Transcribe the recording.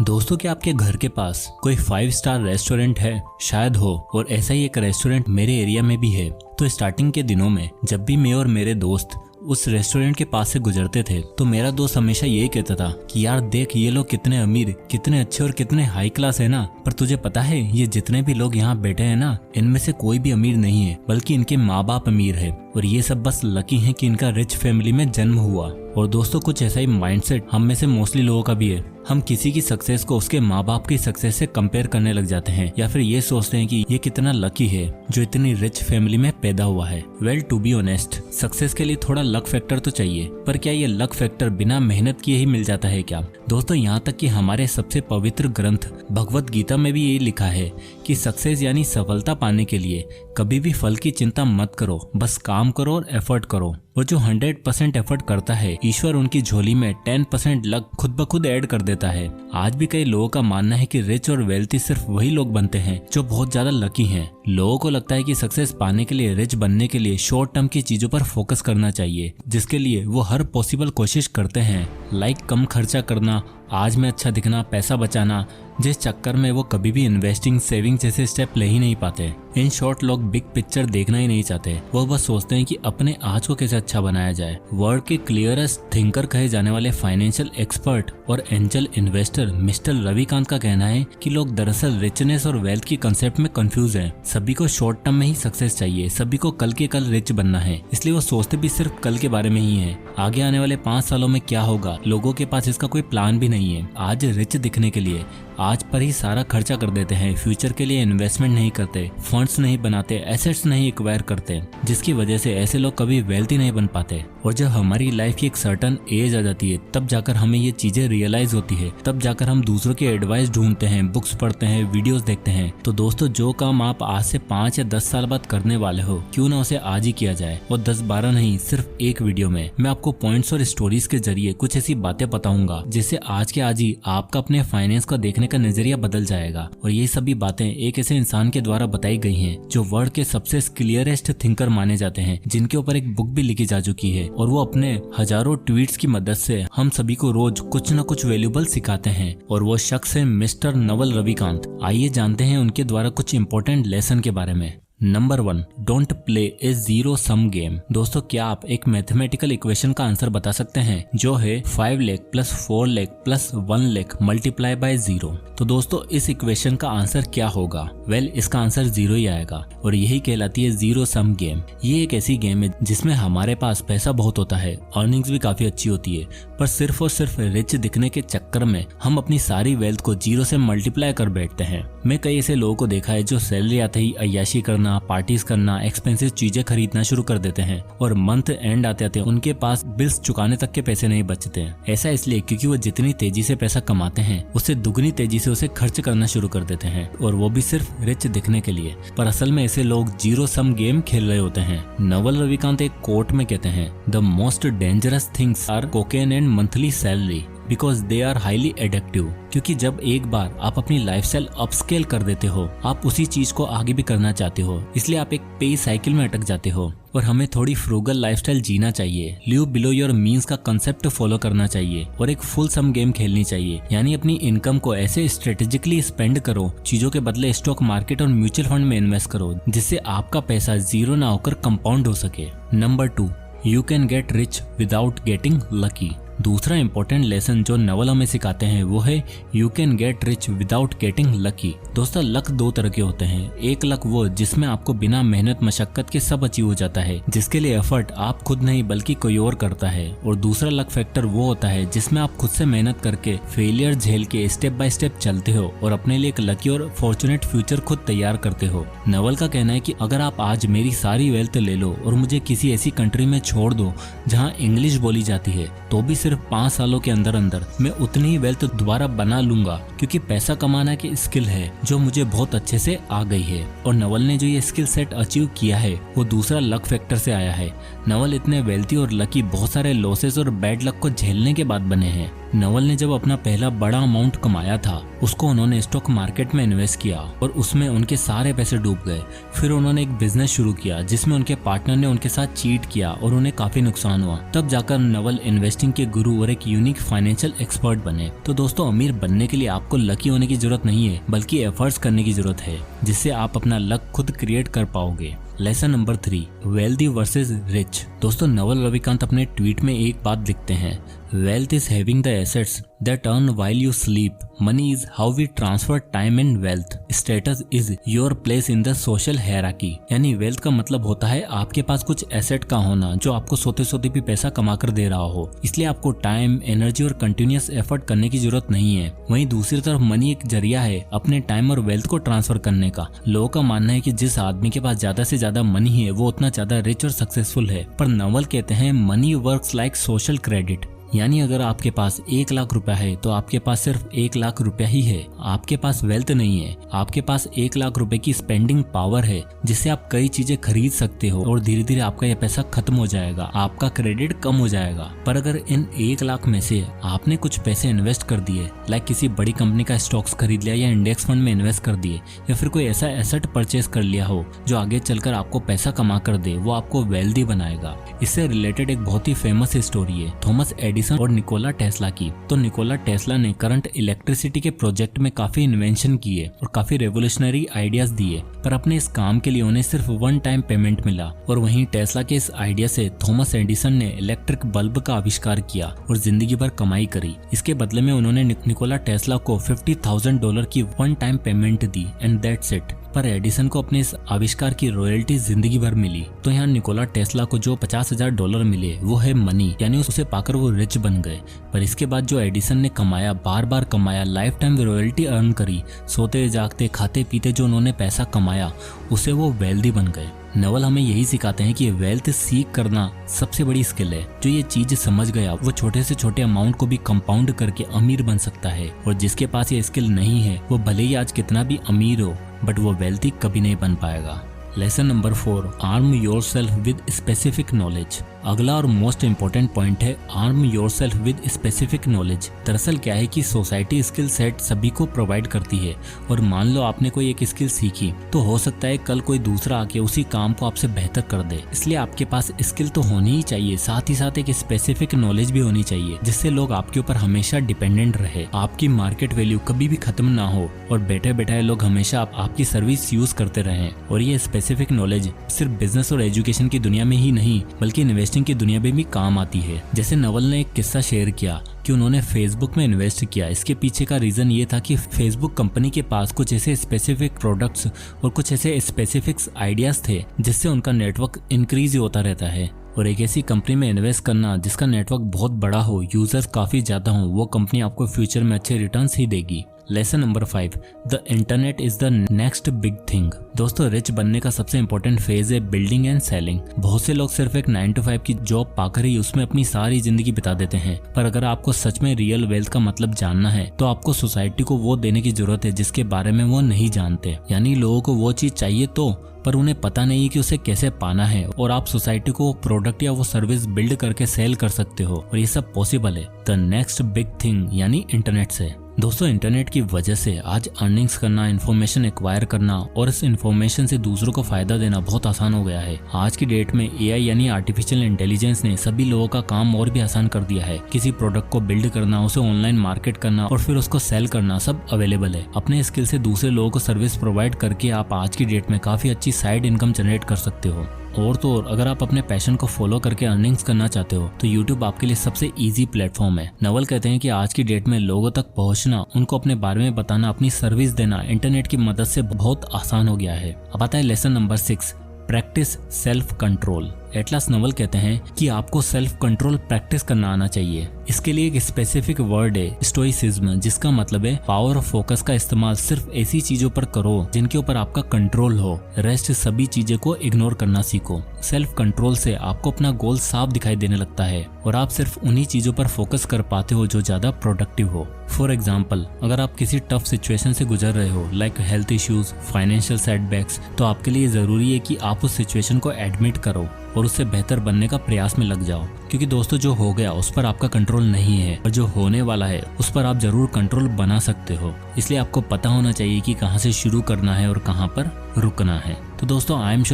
दोस्तों, क्या आपके घर के पास कोई 5 स्टार रेस्टोरेंट है? शायद हो, और ऐसा ही एक रेस्टोरेंट मेरे एरिया में भी है। तो स्टार्टिंग के दिनों में जब भी मैं और मेरे दोस्त उस रेस्टोरेंट के पास से गुजरते थे तो मेरा दोस्त हमेशा यही कहता था कि यार देख, ये लोग कितने अमीर, कितने अच्छे और कितने हाई क्लास है ना। पर तुझे पता है, ये जितने भी लोग यहाँ बैठे हैं ना, इनमें से कोई भी अमीर नहीं है, बल्कि इनके माँ बाप अमीर है और ये सब बस लकी हैं कि इनका रिच फैमिली में जन्म हुआ। और दोस्तों, कुछ ऐसा ही माइंडसेट हम में से मोस्टली लोगों का भी है। हम किसी की सक्सेस को उसके माँ बाप की सक्सेस से कंपेयर करने लग जाते हैं, या फिर ये सोचते हैं कि ये कितना लकी है जो इतनी रिच फैमिली में पैदा हुआ है। Well, to be honest, success के लिए थोड़ा लक फैक्टर तो चाहिए, पर क्या ये लक फैक्टर बिना मेहनत किए ही मिल जाता है क्या? दोस्तों, यहाँ तक कि हमारे सबसे पवित्र ग्रंथ भगवत गीता में भी यही लिखा है कि सक्सेस यानी सफलता पाने के लिए कभी भी फल की चिंता मत करो, बस काम करो और एफर्ट करो। और जो 100% एफर्ट करता है, ईश्वर उनकी झोली में 10% लक खुद ब खुद ऐड कर देता है। आज भी कई लोगों का मानना है कि रिच और वेल्थी सिर्फ वही लोग बनते हैं जो बहुत ज्यादा लकी हैं। लोगों को लगता है कि सक्सेस पाने के लिए, रिच बनने के लिए शॉर्ट टर्म की चीजों पर फोकस करना चाहिए, जिसके लिए वो हर पॉसिबल कोशिश करते हैं, लाइक कम खर्चा करना, आज में अच्छा दिखना, पैसा बचाना, जिस चक्कर में वो कभी भी इन्वेस्टिंग, सेविंग जैसे स्टेप ले ही नहीं पाते। इन शॉर्ट, लोग बिग पिक्चर देखना ही नहीं चाहते। वो बस सोचते हैं कि अपने आज को कैसे अच्छा बनाया जाए। वर्ल्ड के क्लियरेस्ट थिंकर कहे जाने वाले फाइनेंशियल एक्सपर्ट और एंजल इन्वेस्टर मिस्टर रविकांत का कहना है कि लोग दरअसल रिचनेस और वेल्थ की कंसेप्ट में कंफ्यूज हैं। सभी को शॉर्ट टर्म में ही सक्सेस चाहिए, सभी को कल के कल रिच बनना है, इसलिए वो सोचते भी सिर्फ कल के बारे में ही है। आगे आने वाले 5 सालों में क्या होगा, लोगों के पास इसका कोई प्लान भी नहीं है। आज रिच दिखने के लिए आज पर ही सारा खर्चा कर देते हैं, फ्यूचर के लिए इन्वेस्टमेंट नहीं करते, फंड्स नहीं बनाते, एसेट्स नहीं एक्वायर करते, जिसकी वजह से ऐसे लोग कभी वेल्थी नहीं बन पाते। और जब हमारी लाइफ की एक सर्टन एज आ जाती है, तब जाकर हमें ये चीजें रियलाइज होती है, तब जाकर हम दूसरों की एडवाइस ढूंढते हैं, बुक्स पढ़ते हैं, वीडियोस देखते हैं। तो दोस्तों, जो काम आप आज से 5 या 10 साल बाद करने वाले हो, क्यों ना उसे आज ही किया जाए। और 10-12 नहीं, सिर्फ एक वीडियो में मैं आपको पॉइंट्स और स्टोरीज के जरिए कुछ ऐसी बातें बताऊंगा जिससे आज के आज ही आपका अपने फाइनेंस को देखने का नजरिया बदल जाएगा। और ये सभी बातें एक ऐसे इंसान के द्वारा बताई गई हैं जो वर्ल्ड के सबसे क्लियरेस्ट थिंकर माने जाते हैं, जिनके ऊपर एक बुक भी लिखी जा चुकी है, और वो अपने हजारों ट्वीट्स की मदद से हम सभी को रोज कुछ न कुछ वैल्यूबल सिखाते हैं। और वो शख्स है मिस्टर नवल रविकांत। आइए जानते हैं उनके द्वारा कुछ इंपॉर्टेंट लेसन के बारे में। Number 1, don't play A zero sum game. दोस्तों, क्या आप एक मैथमेटिकल इक्वेशन का आंसर बता सकते हैं जो है 5 lakh plus 4 lakh plus 1 lakh multiply by 0? तो दोस्तों, इस इक्वेशन का आंसर क्या होगा? वेल, इसका आंसर 0 ही आएगा, और यही कहलाती है जीरो सम गेम। ये एक ऐसी गेम है जिसमें हमारे पास पैसा बहुत होता है, अर्निंग्स भी काफी अच्छी होती है, पर सिर्फ और सिर्फ रिच दिखने के चक्कर में हम अपनी सारी वेल्थ को 0 से मल्टीप्लाई कर बैठते हैं। मैं कई ऐसे लोगों को देखा है जो सैलरी आते ही अय्याशी करना, पार्टीज करना, एक्सपेंसिव चीजें खरीदना शुरू कर देते हैं, और मंथ एंड आते आते उनके पास बिल्स चुकाने तक के पैसे नहीं बचते हैं। ऐसा इसलिए क्योंकि वो जितनी तेजी से पैसा कमाते हैं, उससे दुगनी तेजी से उसे खर्च करना शुरू कर देते हैं, और वो भी सिर्फ रिच दिखने के लिए। पर असल में ऐसे लोग जीरो सम गेम खेल रहे होते हैं। नवल रविकांत एक कोट में कहते हैं, the most dangerous things are cocaine and monthly salary because they are highly addictive. क्योंकि जब एक बार आप अपनी लाइफस्टाइल अपस्केल कर देते हो, आप उसी चीज को आगे भी करना चाहते हो, इसलिए आप एक पे साइकिल में अटक जाते हो। और हमें थोड़ी फ्रूगल लाइफस्टाइल जीना चाहिए, लिव बिलो योर मीन्स का कंसेप्ट फॉलो करना चाहिए, और एक फुल सम गेम खेलनी चाहिए। यानी अपनी इनकम को ऐसे स्ट्रेटेजिकली स्पेंड करो, चीजों के बदले स्टॉक मार्केट और म्यूचुअल फंड में इन्वेस्ट करो, जिससे आपका पैसा जीरो ना होकर कंपाउंड हो सके। Number 2, you can get rich without getting lucky. दूसरा इंपॉर्टेंट लेसन जो नवल हमें सिखाते हैं वो है you can get rich without getting lucky. दोस्तों, लक 2 तरह के होते हैं। एक लक वो जिसमें आपको बिना मेहनत मशक्कत के सब अचीव हो जाता है, जिसके लिए एफर्ट आप खुद नहीं बल्कि कोई और करता है। और दूसरा लक फैक्टर वो होता है जिसमें आप खुद से मेहनत करके, फेलियर झेल के स्टेप बाय स्टेप चलते हो और अपने लिए एक लकी और फॉर्चुनेट फ्यूचर खुद तैयार करते हो। नवल का कहना है कि अगर आप आज मेरी सारी वेल्थ ले लो और मुझे किसी ऐसी कंट्री में छोड़ दो जहाँ इंग्लिश बोली जाती है, तो भी सिर्फ 5 सालों के अंदर अंदर मैं उतनी ही वेल्थ दोबारा बना लूंगा, क्योंकि पैसा कमाना की स्किल है जो मुझे बहुत अच्छे से आ गई है। और नवल ने जो ये स्किल सेट अचीव किया है वो दूसरा लक फैक्टर से आया है, नवल इतने वेल्थी और लकी बहुत सारे लॉसेस और बैड लक को झेलने के बाद बने हैं। नवल ने जब अपना पहला बड़ा अमाउंट कमाया था उसको उन्होंने स्टॉक मार्केट में इन्वेस्ट किया और उसमें उनके सारे पैसे डूब गए। फिर उन्होंने एक बिजनेस शुरू किया जिसमें उनके पार्टनर ने उनके साथ चीट किया और उन्हें काफी नुकसान हुआ। तब जाकर नवल इन्वेस्टिंग के गुरु और एक यूनिक फाइनेंशियल एक्सपर्ट बने। तो दोस्तों, अमीर बनने के लिए आपको लकी होने की जरूरत नहीं है बल्कि एफर्ट्स करने की जरूरत है, जिससे आप अपना लक खुद क्रिएट कर पाओगे। Lesson number 3, wealthy versus rich. दोस्तों, नवल रविकांत अपने ट्वीट में एक बात लिखते हैं, wealth is having the assets that earn while you sleep, money is how we transfer time and wealth, status is your place in the social hierarchy. यानी wealth का मतलब होता है आपके पास कुछ एसेट का होना जो आपको सोते सोते भी पैसा कमा कर दे रहा हो, इसलिए आपको टाइम, एनर्जी और कंटिन्यूअस एफर्ट करने की जरूरत नहीं है। वहीं दूसरी तरफ मनी एक जरिया है अपने टाइम और वेल्थ को ट्रांसफर करने का। लोगों का मानना है कि जिस आदमी के पास ज्यादा से ज्यादा मनी है वो उतना ज्यादा रिच और सक्सेसफुल है, पर नवल कहते हैं money works like social credit. यानी अगर आपके पास 1 लाख रुपया है तो आपके पास सिर्फ 1 लाख रुपया ही है, आपके पास वेल्थ नहीं है। आपके पास 1 लाख रुपए की स्पेंडिंग पावर है जिससे आप कई चीजें खरीद सकते हो और धीरे धीरे आपका यह पैसा खत्म हो जाएगा, आपका क्रेडिट कम हो जाएगा। पर अगर इन 1 लाख में से आपने कुछ पैसे इन्वेस्ट कर दिए, लाइक किसी बड़ी कंपनी का स्टॉक्स खरीद लिया या इंडेक्स फंड में इन्वेस्ट कर दिए, या फिर कोई ऐसा एसेट परचेज कर लिया हो जो आगे चलकर आपको पैसा कमा कर दे, वो आपको वेल्दी बनाएगा। इससे रिलेटेड एक बहुत ही फेमस स्टोरी है थॉमस एडिसन और निकोला टेस्ला की। तो निकोला टेस्ला ने करंट इलेक्ट्रिसिटी के प्रोजेक्ट में काफी इन्वेंशन किए और काफी रेवोल्यूशनरी आइडियाज दिए, पर अपने इस काम के लिए उन्हें सिर्फ 1 टाइम पेमेंट मिला। और वहीं टेस्ला के इस आइडिया से थॉमस एडिसन ने इलेक्ट्रिक बल्ब का आविष्कार किया और जिंदगी भर कमाई करी। इसके बदले में उन्होंने निकोला टेस्ला को $50,000 की 1 time payment the and that's it. पर एडिसन को अपने इस आविष्कार की रॉयल्टी जिंदगी भर मिली। तो यहाँ निकोला टेस्ला को जो $50,000 मिले वो है मनी, यानी उसे पाकर वो रिच बन गए। पर इसके बाद जो एडिसन ने कमाया, बार बार कमाया, लाइफ टाइम रॉयल्टी अर्न करी, सोते जागते खाते पीते जो उन्होंने पैसा कमाया, उसे वो वेल्दी बन गए। नवल हमें यही सिखाते हैं कि वेल्थ सीख करना सबसे बड़ी स्किल है। जो ये चीज समझ गया वो छोटे से छोटे अमाउंट को भी कंपाउंड करके अमीर बन सकता है, और जिसके पास ये स्किल नहीं है वो भले ही आज कितना भी अमीर हो बट वो वेल्थी कभी नहीं बन पाएगा। Lesson number 4, arm yourself with specific knowledge. अगला और मोस्ट इम्पोर्टेंट पॉइंट है arm yourself with specific knowledge. दरअसल क्या है कि सोसाइटी स्किल सेट सभी को प्रोवाइड करती है, और मान लो आपने कोई एक स्किल सीखी तो हो सकता है कल कोई दूसरा आके उसी काम को आपसे बेहतर कर दे। इसलिए आपके पास स्किल तो होनी ही चाहिए, साथ ही साथ एक स्पेसिफिक नॉलेज भी होनी चाहिए जिससे लोग आपके ऊपर हमेशा डिपेंडेंट रहे, आपकी मार्केट वैल्यू कभी भी खत्म ना हो और बैठे बैठाए लोग हमेशा आपकी सर्विस यूज करते रहें। और ये स्पेसिफिक नॉलेज सिर्फ बिजनेस और एजुकेशन की दुनिया में ही नहीं बल्कि इन्वेस्टिंग की दुनिया में भी काम आती है। जैसे नवल ने एक किस्सा शेयर किया कि उन्होंने फेसबुक में इन्वेस्ट किया। इसके पीछे का रीजन ये था कि फेसबुक कंपनी के पास कुछ ऐसे स्पेसिफिक प्रोडक्ट्स और कुछ ऐसे स्पेसिफिक आइडियाज थे जिससे उनका नेटवर्क इंक्रीज होता रहता है। और एक ऐसी कंपनी में इन्वेस्ट करना जिसका नेटवर्क बहुत बड़ा हो, यूजर्स काफी ज्यादा हो, वो कंपनी आपको फ्यूचर में अच्छे रिटर्न्स ही देगी। Lesson number 5, the internet is the next big thing. दोस्तों, रिच बनने का सबसे इंपॉर्टेंट फेज है बिल्डिंग एंड सेलिंग। बहुत से लोग सिर्फ एक 9 to 5 की जॉब पाकर ही उसमें अपनी सारी जिंदगी बिता देते हैं, पर अगर आपको सच में रियल वेल्थ का मतलब जानना है तो आपको सोसाइटी को वो देने की जरूरत है जिसके बारे में वो नहीं जानते। यानी लोगों को वो चीज चाहिए तो, पर उन्हें पता नहीं है कि उसे कैसे पाना है, और आप सोसाइटी को प्रोडक्ट या वो सर्विस बिल्ड करके सेल कर सकते हो, और ये सब पॉसिबल है द नेक्स्ट बिग थिंग यानी इंटरनेट से। दोस्तों, इंटरनेट की वजह से आज अर्निंग्स करना, इन्फॉर्मेशन एक्वायर करना और इस इन्फॉर्मेशन से दूसरों को फायदा देना बहुत आसान हो गया है। आज की डेट में एआई यानी आर्टिफिशियल इंटेलिजेंस ने सभी लोगों का काम और भी आसान कर दिया है। किसी प्रोडक्ट को बिल्ड करना, उसे ऑनलाइन मार्केट करना और फिर उसको सेल करना सब अवेलेबल है। अपने स्किल से दूसरे लोगों को सर्विस प्रोवाइड करके आप आज की डेट में काफी अच्छी साइड इनकम जनरेट कर सकते हो। और तो और अगर आप अपने पैशन को फॉलो करके अर्निंग्स करना चाहते हो तो YouTube आपके लिए सबसे इजी प्लेटफॉर्म है। नवल कहते हैं कि आज की डेट में लोगों तक पहुंचना, उनको अपने बारे में बताना, अपनी सर्विस देना इंटरनेट की मदद से बहुत आसान हो गया है। अब आता है lesson number 6, practice self control. Atlas Naval कहते हैं कि आपको सेल्फ कंट्रोल प्रैक्टिस करना आना चाहिए। इसके लिए एक स्पेसिफिक वर्ड है स्टोइसिज्म, जिसका मतलब है पावर ऑफ फोकस का इस्तेमाल सिर्फ ऐसी चीजों पर करो जिनके ऊपर आपका कंट्रोल हो, रेस्ट सभी चीजें को इग्नोर करना सीखो। सेल्फ कंट्रोल से आपको अपना गोल साफ दिखाई देने लगता है और आप सिर्फ उन्हीं चीजों पर फोकस कर पाते हो जो ज्यादा प्रोडक्टिव हो। फॉर एग्जाम्पल, अगर आप किसी टफ सिचुएशन से गुजर रहे हो like health issues, financial setbacks, तो आपके लिए जरूरी है कि आप उस सिचुएशन को एडमिट करो और उससे बेहतर बनने का प्रयास में लग जाओ। क्योंकि दोस्तों जो हो गया उस पर आपका कंट्रोल नहीं है, और जो होने वाला है उस पर आप जरूर कंट्रोल बना सकते हो। इसलिए आपको पता होना चाहिए कि कहाँ से शुरू करना है और कहाँ पर रुकना है। तो दोस्तों आई एम श्योर